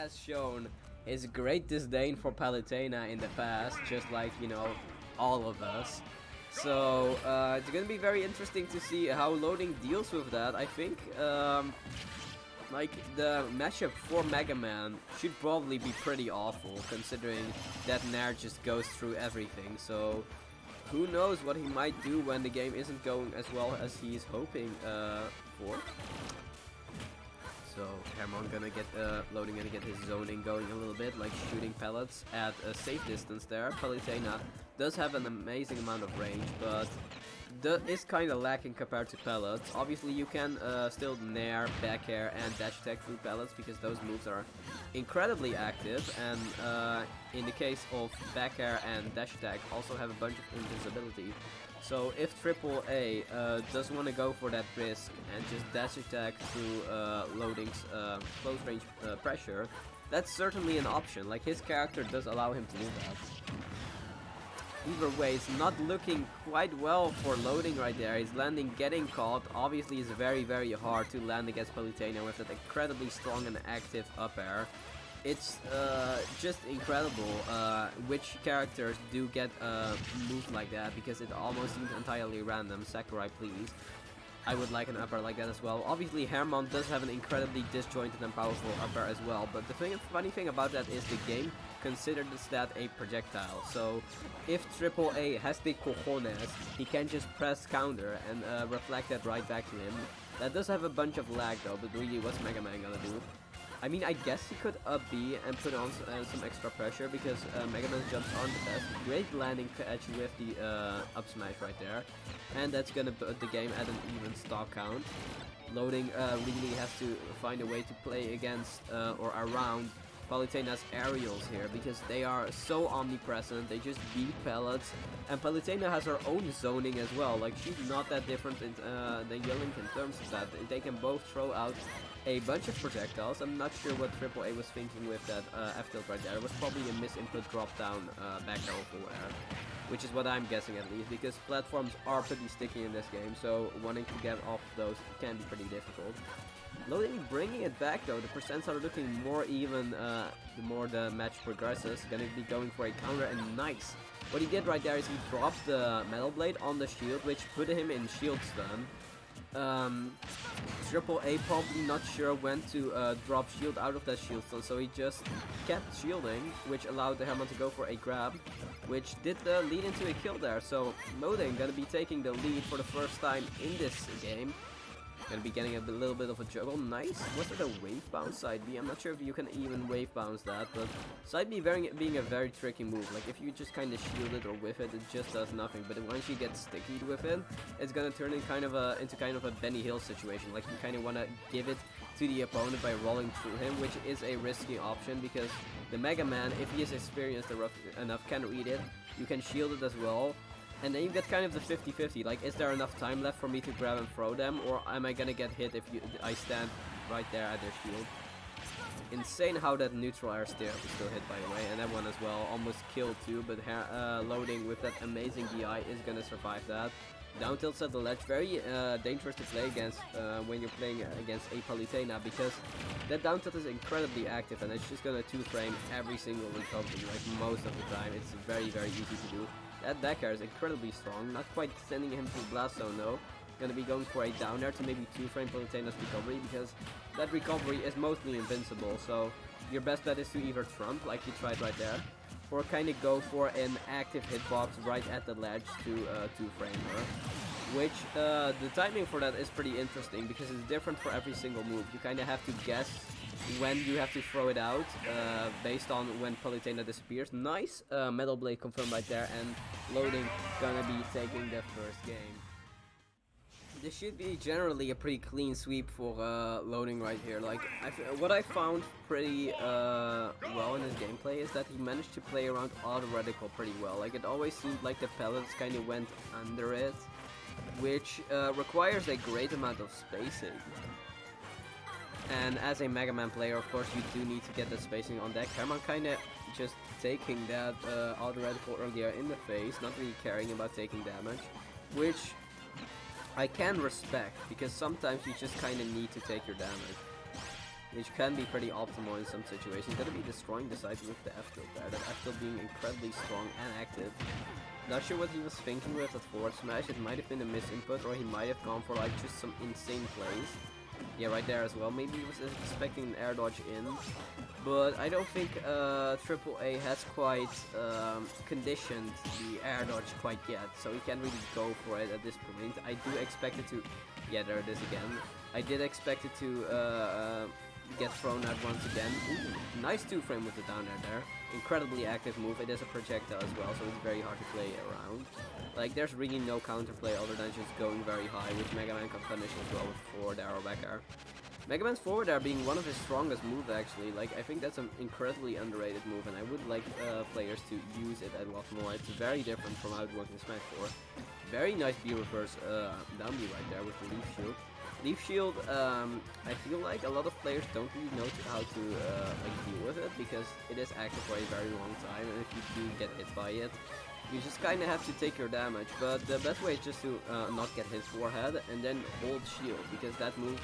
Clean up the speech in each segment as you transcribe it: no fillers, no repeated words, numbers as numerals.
has shown his great disdain for Palutena in the past, just like, you know, all of us. So it's gonna be very interesting to see how loading deals with that. I think like the matchup for Mega Man should probably be pretty awful, considering that Nair just goes through everything. So who knows what he might do when the game isn't going as well as he's hoping for. So Hermon gonna get loading, gonna get his zoning going a little bit, like shooting pellets at a safe distance there. Palutena does have an amazing amount of range, but is kind of lacking compared to pellets. Obviously you can still nair, back air and dash attack through pellets because those moves are incredibly active, and in the case of back air and dash attack also have a bunch of invisibility. So if AAA does want to go for that risk and just dash attack through loading's close range pressure, that's certainly an option. Like, his character does allow him to do that. Either way, it's not looking quite well for loading right there. He's landing, getting caught. Obviously, it's very, very hard to land against Palutena with that incredibly strong and active up air. It's just incredible which characters do get moves like that, because it almost seems entirely random. Sakurai, please. I would like an upper like that as well. Obviously, Hermon does have an incredibly disjointed and powerful upper as well, but the funny thing about that is the game considers that a projectile. So if AAA has the cojones, he can just press counter and reflect that right back to him. That does have a bunch of lag though, but really, what's Mega Man gonna do? I mean, I guess he could up B and put on some extra pressure, because Mega Man's jumps aren't the best. Great landing catch with the up smash right there. And that's gonna put the game at an even stock count. Loading really has to find a way to play against or around Palutena's aerials here, because they are so omnipresent. They just beat pellets, and Palutena has her own zoning as well. Like, she's not that different than Yolink in terms of that. They can both throw out a bunch of projectiles. I'm not sure what AAA was thinking with that F-tilt right there. It was probably a misinput drop down back arrow full air, which is what I'm guessing at least, because platforms are pretty sticky in this game, so wanting to get off those can be pretty difficult. Loading, bringing it back though, the percents are looking more even the more the match progresses. Gonna be going for a counter, and nice! What he did right there is he dropped the Metal Blade on the shield, which put him in shield stun. AAA probably not sure when to drop shield out of that shield stun, so he just kept shielding, which allowed the Hermon to go for a grab, which did lead into a kill there. So Loading gonna be taking the lead for the first time in this game. Gonna be getting a little bit of a juggle. Nice. Was it a wave bounce side B? I'm not sure if you can even wave bounce that, but side B being a very tricky move. Like, if you just kind of shield it or whiff it, it just does nothing. But once you get sticky with it, it's gonna turn in into kind of a Benny Hill situation. Like, you kind of want to give it to the opponent by rolling through him, which is a risky option, because the Mega Man, if he is experienced enough, can read it. You can shield it as well. And then you get kind of the 50-50, like, is there enough time left for me to grab and throw them, or am I gonna get hit if I stand right there at their shield? Insane how that neutral air stare is still hit, by the way, and that one as well, almost killed too, but Loading with that amazing DI is gonna survive that. Down tilts at the ledge, very dangerous to play against when you're playing against a Palutena, because that down tilt is incredibly active, and it's just gonna 2-frame every single recovery, like most of the time. It's very, very easy to do. That back air is incredibly strong, not quite sending him to the blast zone though. Gonna be going for a down air to maybe 2-frame Palutena's recovery, because that recovery is mostly invincible, so your best bet is to either trump, like he tried right there, or kind of go for an active hitbox right at the ledge to 2-frame her. Which, the timing for that is pretty interesting, because it's different for every single move. You kind of have to guess when you have to throw it out, based on when Palutena disappears. Nice! Metal Blade confirmed right there, and Loading gonna be taking the first game. This should be generally a pretty clean sweep for Loading right here. Like, what I found pretty well in his gameplay is that he managed to play around auto reticle pretty well. Like, it always seemed like the pellets kind of went under it, which requires a great amount of spacing. And as a Mega Man player, of course, you do need to get the spacing on deck. Hermon kind of just taking that auto reticle earlier in the face, not really caring about taking damage, which I can respect, because sometimes you just kind of need to take your damage. which can be pretty optimal in some situations. Gonna be destroying the side with the F-tilt there. That F-tilt being incredibly strong and active. Not sure what he was thinking with that forward smash. It might have been a misinput, or he might have gone for like just some insane plays. Yeah, right there as well. Maybe he was expecting an air dodge in, but I don't think AAA has quite conditioned the air dodge quite yet, so he can't really go for it at this point. I do expect it to... Yeah, there it is again. I did expect it to get thrown out once again. Ooh, nice 2-frame with the down air there. Incredibly active move. It is a projectile as well, so it's very hard to play around. Like, there's really no counterplay other than just going very high, which Mega Man can punish as well with forward air or back air. Mega Man's forward air being one of his strongest moves, actually. Like, I think that's an incredibly underrated move, and I would like players to use it a lot more. It's very different from how it worked in Smash 4. Very nice B reverse down B right there with the Leaf Shield. Leaf Shield, I feel like a lot of players don't really know how to like deal with it, because it is active for a very long time, and if you do get hit by it, you just kind of have to take your damage. But the best way is just to not get hit forehead and then hold shield, because that move,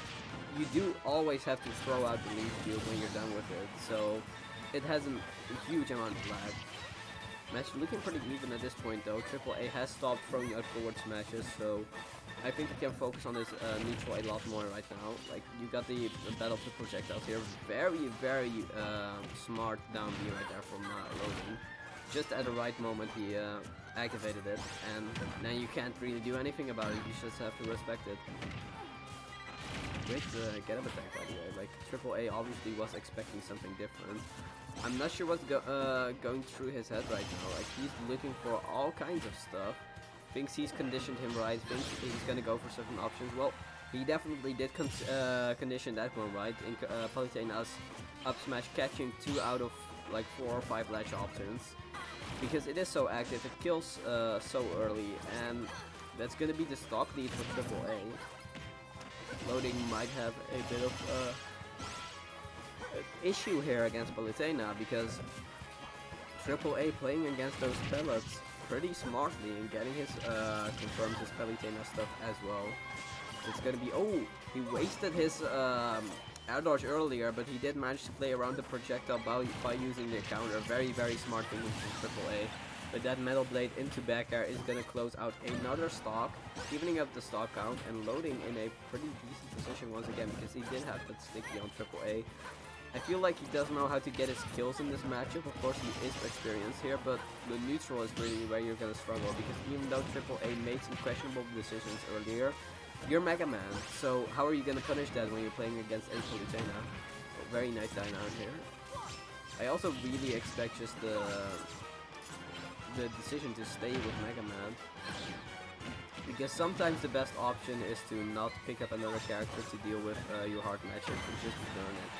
you do always have to throw out the Leaf Shield when you're done with it, so it has a huge amount of lag. Match looking pretty even at this point though. AAA has stopped throwing out forward smashes, so I think he can focus on his neutral a lot more right now. Like, you got the battle of the projectiles here. Very, very smart down B right there from Loading. Just at the right moment he activated it, and then you can't really do anything about it. You just have to respect it. Great get up attack, by the way. Like, AAA obviously was expecting something different. I'm not sure what's going through his head right now. Like, he's looking for all kinds of stuff. Thinks he's conditioned him right, thinks he's gonna go for certain options. Well, he definitely did condition that one right in Palutena's up smash, catching 2 out of like 4 or 5 ledge options. Because it is so active, it kills so early, and that's gonna be the stock lead for AAA. Loading might have a bit of issue here against Palutena, because AAA playing against those pellets pretty smartly and getting his confirms his Palutena stuff as well. It's gonna be... Oh! He wasted his air dodge earlier, but he did manage to play around the projectile by using the counter. Very, very smart thing from AAA. But that Metal Blade into back air is gonna close out another stock, evening up the stock count, and Loading in a pretty decent position once again, because he did have that sticky on AAA. I feel like he doesn't know how to get his kills in this matchup. Of course, he is experienced here, but the neutral is really where you're gonna struggle, because even though AAA made some questionable decisions earlier, you're Mega Man, so how are you gonna punish that when you're playing against a Palutena? Oh, very nice down here. I also really expect just the decision to stay with Mega Man, because sometimes the best option is to not pick up another character to deal with your hard matchup and just burn it.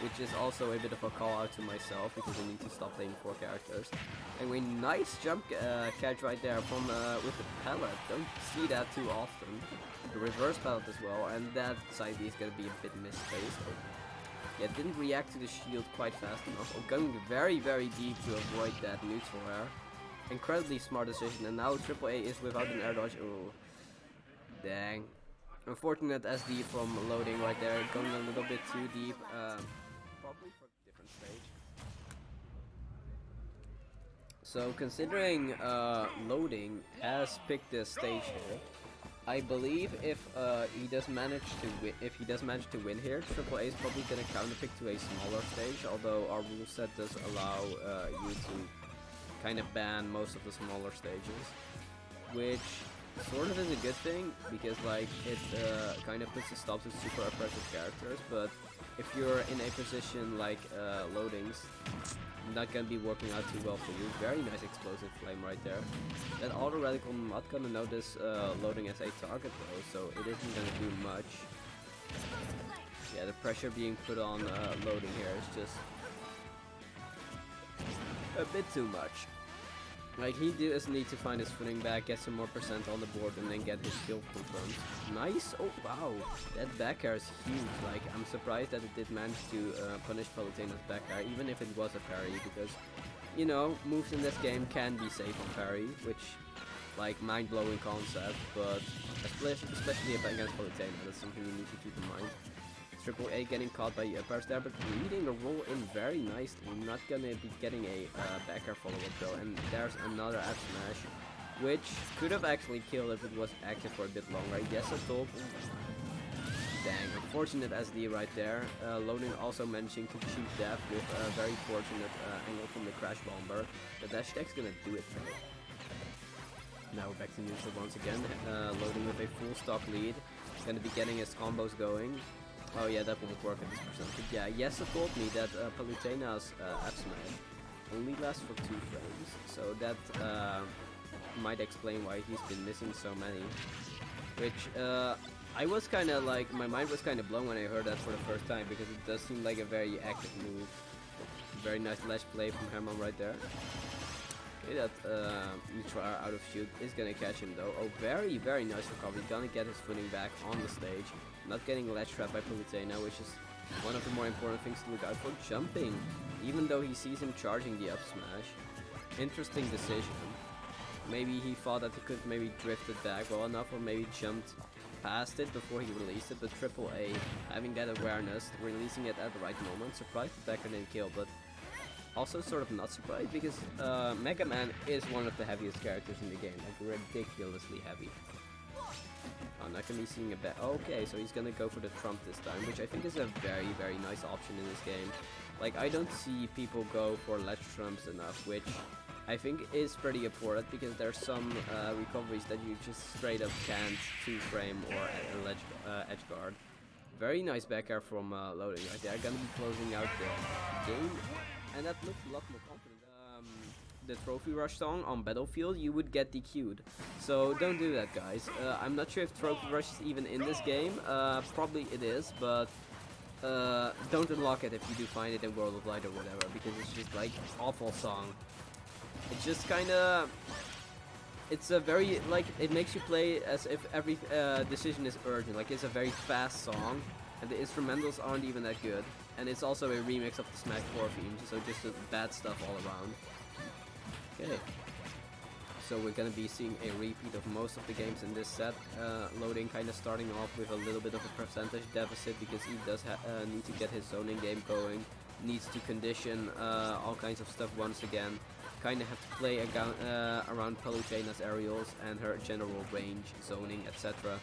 Which is also a bit of a call out to myself, because I need to stop playing 4 characters. Anyway, nice jump catch right there from with the pallet. Don't see that too often. The reverse pallet as well, and that side B is gonna be a bit misspaced. Oh. Yeah, didn't react to the shield quite fast enough. Oh, going very, very deep to avoid that neutral air. Incredibly smart decision, and now AAA is without an air dodge. Oh, dang. Unfortunate SD from Loading right there, going a little bit too deep. Probably for a different stage. So considering Loading has picked this stage here, I believe if he does manage to win here, AAA is probably gonna counterpick to a smaller stage. Although our rule set does allow you to kind of ban most of the smaller stages, which sort of is a good thing, because like it kind of puts a stop to super oppressive characters. But if you're in a position like Loading's, not gonna be working out too well for you. Very nice explosive flame right there. That auto radical not gonna notice Loading as a target though, so it isn't gonna do much. Yeah, the pressure being put on Loading here is just a bit too much. Like, he does need to find his footing back, get some more percent on the board, and then get his kill confirmed. Nice! Oh wow, that back air is huge. Like, I'm surprised that it did manage to punish Palutena's back air, even if it was a parry, because, you know, moves in this game can be safe on parry, which, like, mind-blowing concept, but especially against Palutena, that's something you need to keep in mind. TripleAA getting caught by the up airs there, but reading a roll in very nicely. Not gonna be getting a back air follow-up though, and there's another F smash, which could have actually killed if it was active for a bit longer. Yes, I thought. Dang, unfortunate SD right there. Loading also managing to cheat death with a very fortunate angle from the crash bomber. The dash attack's gonna do it for me. Now we're back to neutral once again. Loading with a full stock lead. Gonna be getting his combos going. Oh yeah, that won't work at this percentage. Yeah, Yesa told me that Palutena's F smash only lasts for 2 frames. So that might explain why he's been missing so many. Which I was kind of like, my mind was kind of blown when I heard that for the first time, because it does seem like a very active move. Very nice ledge play from Herman right there. Okay, that neutral air out of shield is gonna catch him though. Oh, very, very nice recovery. Gonna get his footing back on the stage. Not getting ledge trapped by Palutena, which is one of the more important things to look out for. Jumping, even though he sees him charging the up smash. Interesting decision. Maybe he thought that he could maybe drift it back well enough, or maybe jumped past it before he released it, but TripleAA having that awareness, releasing it at the right moment. Surprised the backer didn't kill, but also sort of not surprised, because Mega Man is one of the heaviest characters in the game, like ridiculously heavy. I'm not gonna be seeing a bet. Okay, so he's gonna go for the Trump this time, which I think is a very, very nice option in this game. Like, I don't see people go for ledge trumps enough, which I think is pretty important, because there's some recoveries that you just straight up can't 2-frame or edge guard. Very nice back air from Loading right there. Gonna be closing out the game, and that looks a lot more confident. The Trophy Rush song on Battlefield, you would get DQ'd. So don't do that, guys. I'm not sure if Trophy Rush is even in this game. Probably it is, but don't unlock it if you do find it in World of Light or whatever, because it's just like awful song. It's just kinda, it's a very, like, it makes you play as if every decision is urgent. Like, it's a very fast song, and the instrumentals aren't even that good. And it's also a remix of the Smash 4 theme, so just bad stuff all around. Okay, so we're gonna be seeing a repeat of most of the games in this set. Loading kind of starting off with a little bit of a percentage deficit, because he does need to get his zoning game going, needs to condition all kinds of stuff once again. Kind of have to play around Palutena's aerials and her general range, zoning, etc.,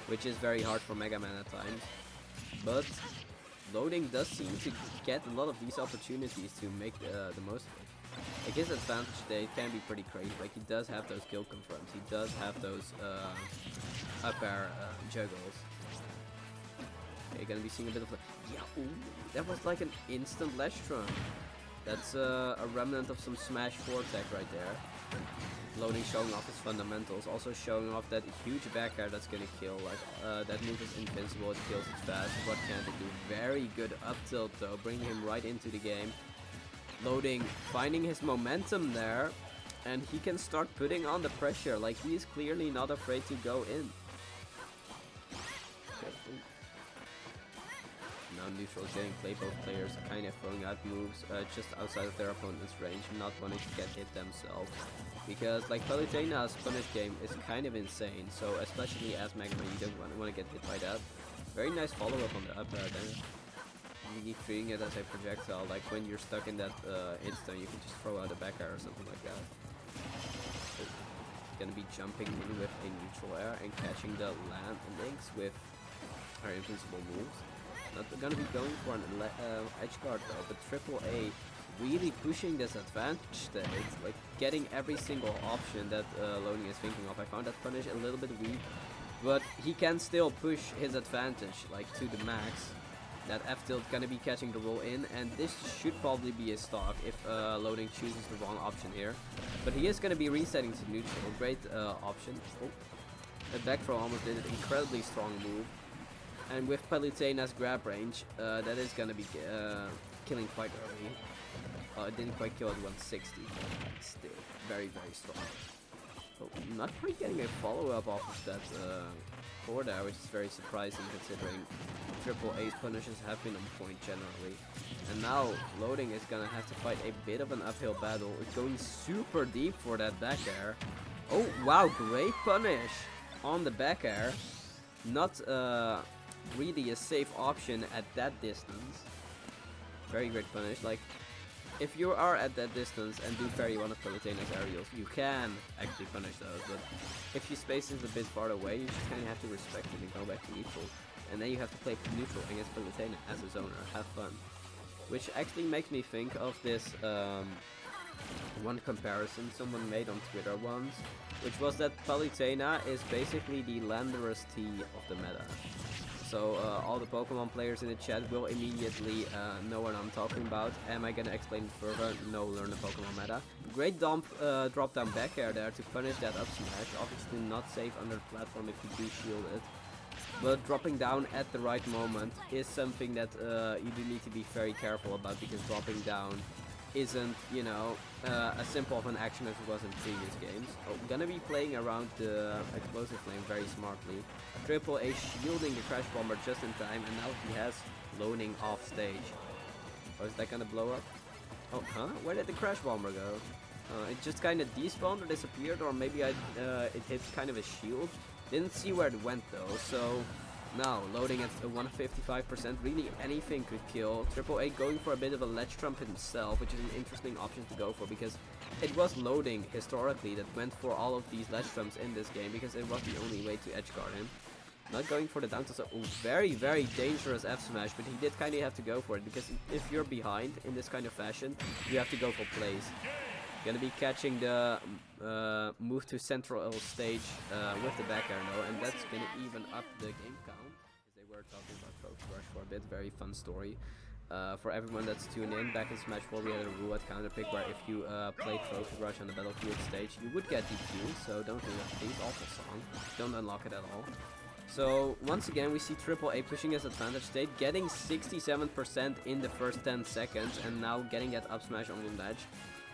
which is very hard for Mega Man at times. But Loading does seem to get a lot of these opportunities to make the most of it. Like, his advantage today can be pretty crazy. Like, he does have those kill confirms, he does have those up air juggles. Okay, gonna be seeing a bit of a, yeah, ooh, that was like an instant ledge trump. That's a remnant of some Smash 4 tech right there. Loading showing off his fundamentals, also showing off that huge back air that's gonna kill. Like, that move is invincible, it kills it fast. What can it do? Very good up tilt though, bringing him right into the game. Loading, finding his momentum there, and he can start putting on the pressure. Like, he is clearly not afraid to go in. Now neutral is getting played, both players kind of throwing out moves just outside of their opponent's range, not wanting to get hit themselves. Because, like, Palutena's punish game is kind of insane, so especially as Mega Man, you don't want to get hit by that. Very nice follow-up on the up air there. You treating it as a projectile, like when you're stuck in that instant, you can just throw out a back air or something like that. So, gonna be jumping in with a neutral air and catching the land links with our invincible moves. Not gonna be going for an edge guard though, but TripleAA really pushing this advantage state, like getting every single option that Loading is thinking of. I found that punish a little bit weak, but he can still push his advantage like to the max. That F tilt gonna be catching the roll in, and this should probably be a stock if Loading chooses the wrong option here. But he is gonna be resetting to neutral. Great option. Oh, a back throw almost did an incredibly strong move. And with Palutena's grab range, that is gonna be killing quite early. It didn't quite kill at 160, but still very, very strong. Oh, not quite getting a follow-up off of that forward there, which is very surprising considering TripleAA's punishes have been on point generally. And now Loading is gonna have to fight a bit of an uphill battle. It's going super deep for that back air. Oh wow, great punish on the back air. Not really a safe option at that distance. Very great punish. Like, if you are at that distance and do parry one of Palutena's aerials, you can actually punish those, but if your space is a bit far away, you just kind of have to respect it and go back to neutral. And then you have to play neutral against Palutena as a zoner. Have fun. Which actually makes me think of this one comparison someone made on Twitter once, which was that Palutena is basically the Landorus T of the meta. So all the Pokemon players in the chat will immediately know what I'm talking about. Am I gonna explain further? No, learn the Pokemon meta. Great drop down back air there to punish that up smash. Obviously not safe under the platform if you do shield it. But dropping down at the right moment is something that you do need to be very careful about, because dropping down isn't, you know, as simple of an action as it was in previous games. Oh, gonna be playing around the explosive flame very smartly. TripleAA shielding the Crash Bomber just in time, and now he has loading off stage. Oh, is that gonna blow up? Oh, huh? Where did the Crash Bomber go? It just kind of despawned or disappeared, or maybe it hit kind of a shield. Didn't see where it went though, so now loading at 155%, really anything could kill. TripleAA going for a bit of a ledge trump himself, which is an interesting option to go for, because it was loading historically that went for all of these ledge trumps in this game, because it was the only way to edgeguard him. Not going for the down tilt, so very, very dangerous F smash, but he did kind of have to go for it, because if you're behind in this kind of fashion, you have to go for plays. Gonna be catching the move to central stage with the back air though, and that's gonna even up the game count, because they were talking about Trophy Rush for a bit. Very fun story. For everyone that's tuned in, back in Smash 4 we had a roulette counter pick where if you play Trophy Rush on the Battlefield stage, you would get DQ, so don't do that please. Awful song. Don't unlock it at all. So once again we see TripleAA pushing his advantage state, getting 67% in the first 10 seconds, and now getting that up smash on the ledge.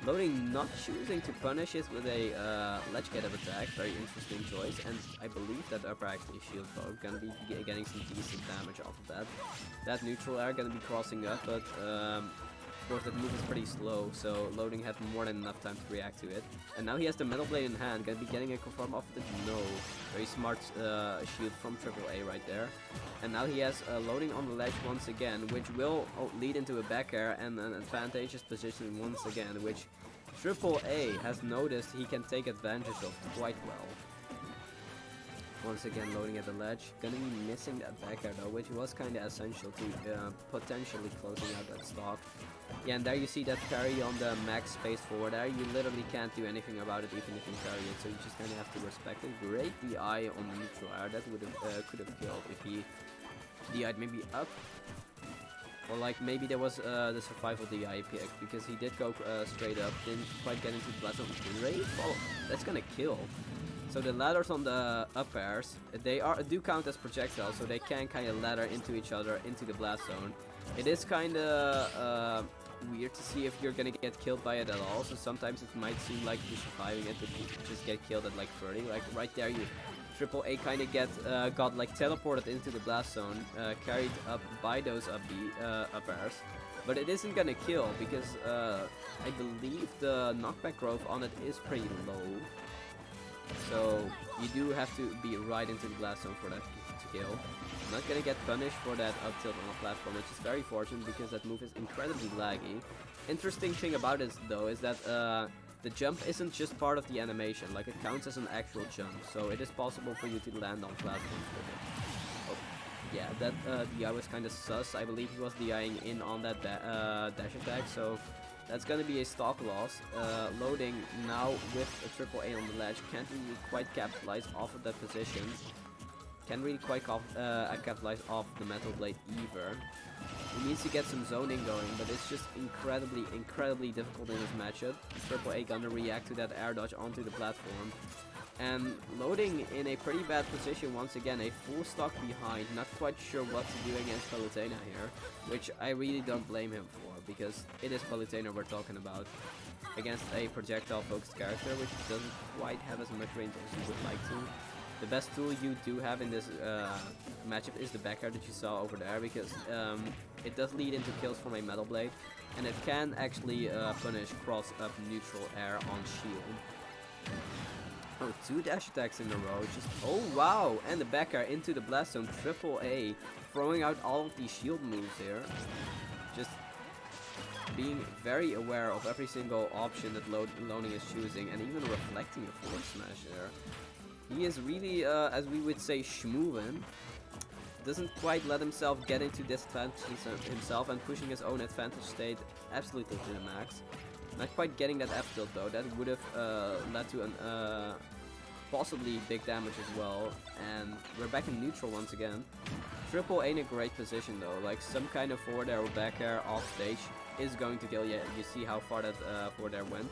Loading not choosing to punish it with a ledge get up attack, very interesting choice, and I believe that upper actually shield poke, gonna be getting some decent damage off of that. That neutral air gonna be crossing up, but of course that move is pretty slow, so Loading had more than enough time to react to it. And now he has the Metal Blade in hand, gonna be getting a confirm off of the no. Very smart shield from TripleAA right there. And now he has Loading on the ledge once again, which will lead into a back air and an advantageous position once again, which TripleAA has noticed he can take advantage of quite well. Once again Loading at the ledge, gonna be missing that back air though, which was kinda essential to potentially closing out that stock. Yeah, and there you see that parry on the max space forward there. You literally can't do anything about it even if you parry it, so you just kinda have to respect it. Great DI on the neutral air, that would have could have killed if he DI'd maybe up. Or like maybe there was the survival DI pick, because he did go straight up, didn't quite get into the blast zone. Great follow, that's gonna kill. So the ladders on the up airs, they do count as projectiles, so they can kind of ladder into each other into the blast zone. It is kind of weird to see if you're gonna get killed by it at all, so sometimes it might seem like you're surviving it, but you just get killed at like 30. Like right there, you TripleAA kind of got like teleported into the blast zone, carried up by those up airs. But it isn't gonna kill, because I believe the knockback growth on it is pretty low. So you do have to be right into the blast zone for that to kill. Not gonna get punished for that up tilt on the platform, which is very fortunate because that move is incredibly laggy. Interesting thing about it though is that the jump isn't just part of the animation, like it counts as an actual jump, so it is possible for you to land on platforms with it. Oh, yeah, that DI was kind of sus. I believe he was DIing in on that dash attack, so that's gonna be a stock loss. Loading now with a TripleAA on the ledge, can't really quite capitalize off of that position. Can't really quite capitalize off the Metal Blade either. He needs to get some zoning going, but it's just incredibly difficult in this matchup. TripleAA gonna react to that air dodge onto the platform. And Loading in a pretty bad position once again, a full stock behind, not quite sure what to do against Palutena here, which I really don't blame him for, because it is Palutena we're talking about, against a projectile focused character, which doesn't quite have as much range as you would like to. The best tool you do have in this matchup is the back air that you saw over there, because it does lead into kills from a Metal Blade, and it can actually punish cross up neutral air on shield. Oh, 2 dash attacks in a row. Just, oh wow! And the back air into the blast zone. AAA throwing out all of these shield moves here. Just being very aware of every single option that Loning is choosing, and even reflecting the forward smash there. He is really, as we would say, schmoovin'. Doesn't quite let himself get into disadvantage himself, and pushing his own advantage state absolutely to the max. Not quite getting that F tilt though. That would have led to an possibly big damage as well. And we're back in neutral once again. AAA in a great position though. Like some kind of forward air or back air off stage is going to kill you. You see how far that forward air went.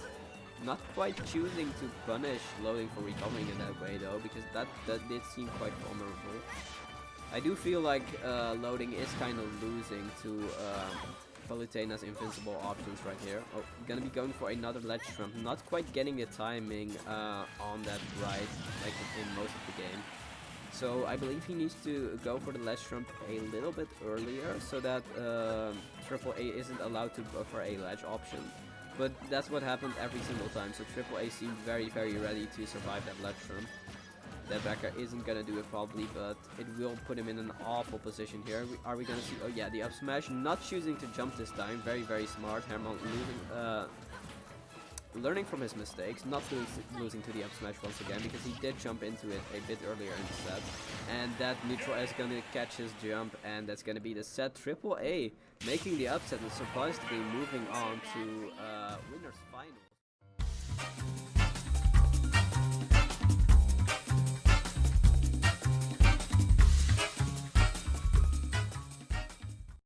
Not quite choosing to punish Loading for recovering in that way though, because that did seem quite vulnerable. I do feel like Loading is kind of losing to Palutena's invincible options right here. Oh, gonna be going for another ledge trump. Not quite getting the timing on that right, like in most of the game. So I believe he needs to go for the ledge trump a little bit earlier, so that AAA isn't allowed to go for a ledge option. But that's what happened every single time, so AAA seemed very, very ready to survive that ledge trump. That backer isn't gonna do it probably, but it will put him in an awful position here. Are we gonna see? Oh yeah, the up smash, not choosing to jump this time. Very, very smart. Herman learning from his mistakes, not losing to the up smash once again, because he did jump into it a bit earlier in the set. And that neutral is gonna catch his jump, and that's gonna be the set. AAA making the upset and surprisingly moving on to winners finals.